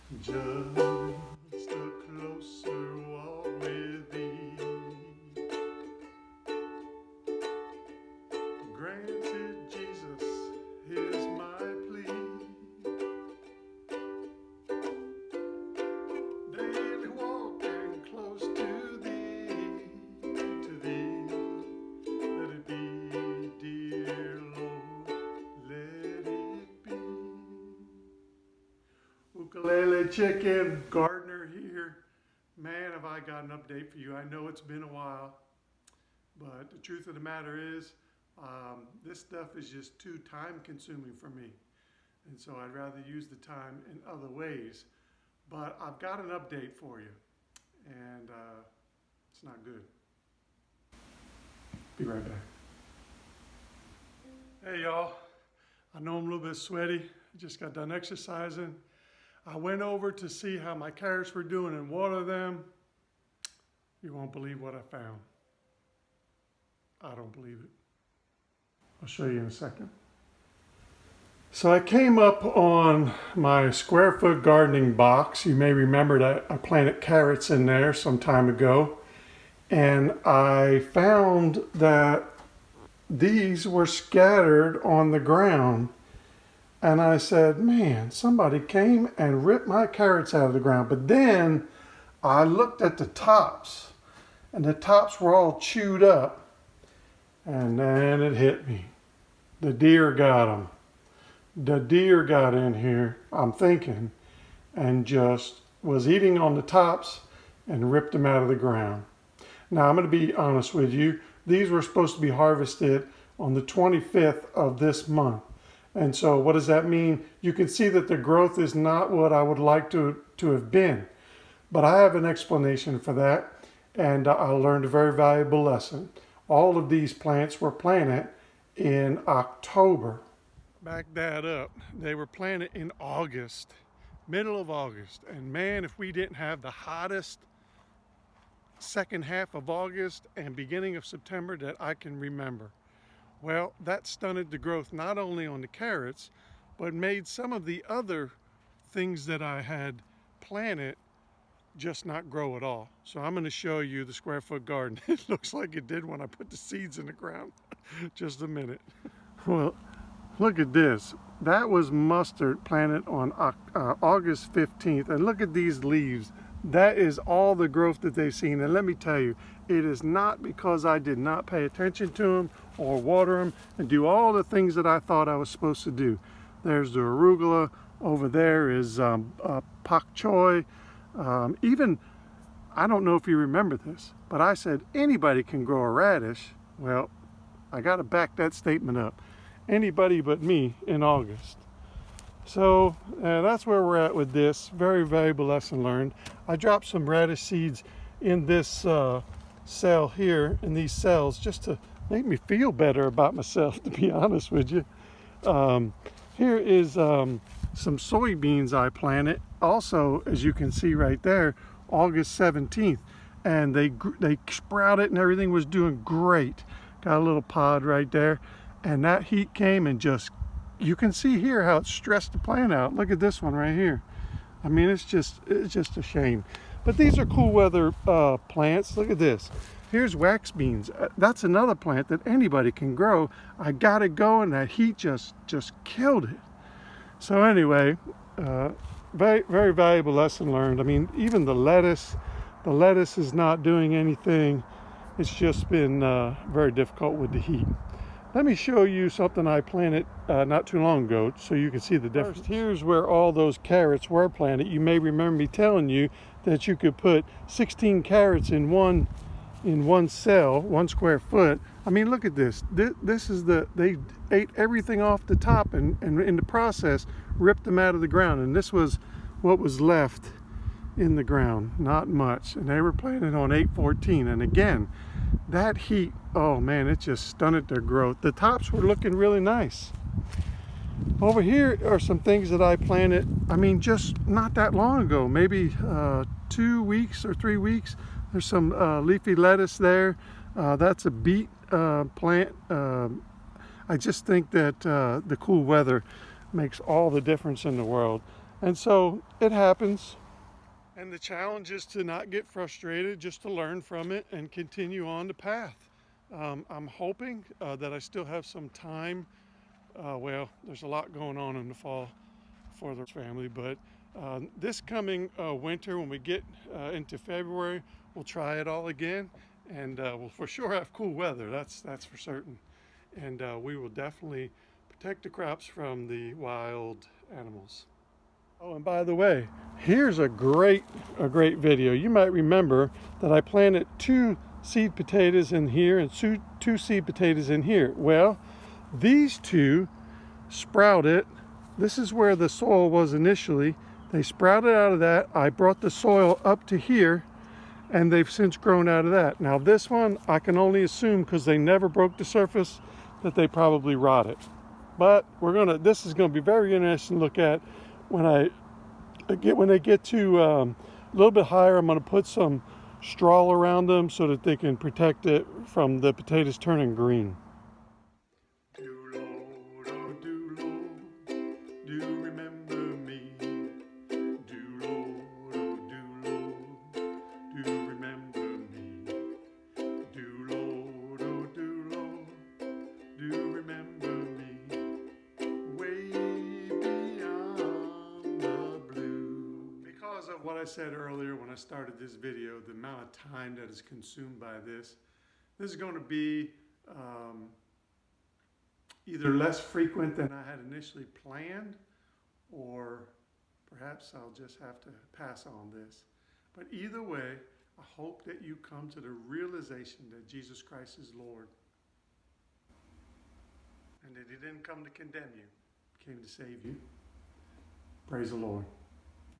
Just a closer walk with thee. Granted, Jesus, is my plea. Daily walking close to thee, to thee. Let it be, dear Lord, let it be. Ukulele Chicken, Gardner here. Man, have I got an update for you. I know it's been a while, but the truth of the matter is, this stuff is just too time consuming for me. And so I'd rather use the time in other ways. But I've got an update for you, and it's not good. Be right back. Hey, y'all. I know I'm a little bit sweaty. I just got done exercising. I went over to see how my carrots were doing and water them. You won't believe what I found. I don't believe it. I'll show you in a second. So I came up on my square foot gardening box. You may remember that I planted carrots in there some time ago. And I found that these were scattered on the ground. And I said, man, somebody came and ripped my carrots out of the ground. But then I looked at the tops, and the tops were all chewed up. And then it hit me. The deer got them. The deer got in here, I'm thinking, and just was eating on the tops and ripped them out of the ground. Now, I'm going to be honest with you. These were supposed to be harvested on the 25th of this month. And so what does that mean? You can see that the growth is not what I would like to have been. But I have an explanation for that, and I learned a very valuable lesson. All of these plants were planted in October. Back that up. They were planted in August, middle of August. And man, if we didn't have the hottest second half of August and beginning of September that I can remember. Well, that stunted the growth not only on the carrots, but made some of the other things that I had planted just not grow at all. So I'm going to show you the square foot garden. It looks like it did when I put the seeds in the ground. Just a minute. Well, look at this. That was mustard planted on August 15th. And look at these leaves. That is all the growth that they've seen. And let me tell you, it is not because I did not pay attention to them or water them and do all the things that I thought I was supposed to do. There's the arugula. Over there is pak choi. Even, I don't know if you remember this, but I said anybody can grow a radish. Well, I got to back that statement up. Anybody but me in August. So that's where we're at with this. Very valuable lesson learned. I dropped some radish seeds in this cell here, in these cells, just to make me feel better about myself, to be honest with you. Here is some soybeans I planted. Also, as you can see right there, August 17th. And they sprouted and everything was doing great. Got a little pod right there. And that heat came and just, you can see here how it stressed the plant out. Look at this one right here. I mean, it's just a shame. But these are cool weather plants. Look at this. Here's wax beans. That's another plant that anybody can grow. I got it going. That heat just killed it. So anyway, very, very valuable lesson learned. I mean, even the lettuce is not doing anything. It's just been very difficult with the heat. Let me show you something I planted not too long ago so you can see the difference. First, here's where all those carrots were planted. You may remember me telling you that you could put 16 carrots in one cell, 1 square foot. I mean, look at this. This is they ate everything off the top and in the process ripped them out of the ground. And this was what was left in the ground, not much. And they were planted on 8/14. And again, that heat, oh man, it just stunted their growth. The tops were looking really nice. Over here are some things that I planted, I mean, just not that long ago, maybe 2 weeks or 3 weeks. There's some leafy lettuce there. That's a beet plant. I just think that the cool weather makes all the difference in the world. And so it happens. And the challenge is to not get frustrated, just to learn from it and continue on the path. I'm hoping that I still have some time. Well, there's a lot going on in the fall for the family, but this coming winter, when we get into February, we'll try it all again, and we'll for sure have cool weather. That's for certain. And we will definitely protect the crops from the wild animals. Oh, and by the way, here's a great video. You might remember that I planted 2 seed potatoes in here and 2 seed potatoes in here. Well, these 2 sprouted. This is where the soil was initially. They sprouted out of that. I brought the soil up to here, and they've since grown out of that. Now this one, I can only assume, because they never broke the surface, that they probably rotted. But this is gonna be very interesting to look at when they get to a little bit higher. I'm gonna put some straw around them so that they can protect it from the potatoes turning green. Do Lord, oh do Lord, do remember me. Do Lord, oh do Lord, do remember me. Do Lord, oh do Lord, do remember me. Way beyond the blue. Because of what I said earlier when I started this video, the amount of time that is consumed by this is going to be either less frequent than I had initially planned, or perhaps I'll just have to pass on this. But either way, I hope that you come to the realization that Jesus Christ is Lord, and that He didn't come to condemn you, He came to save you. Praise the Lord.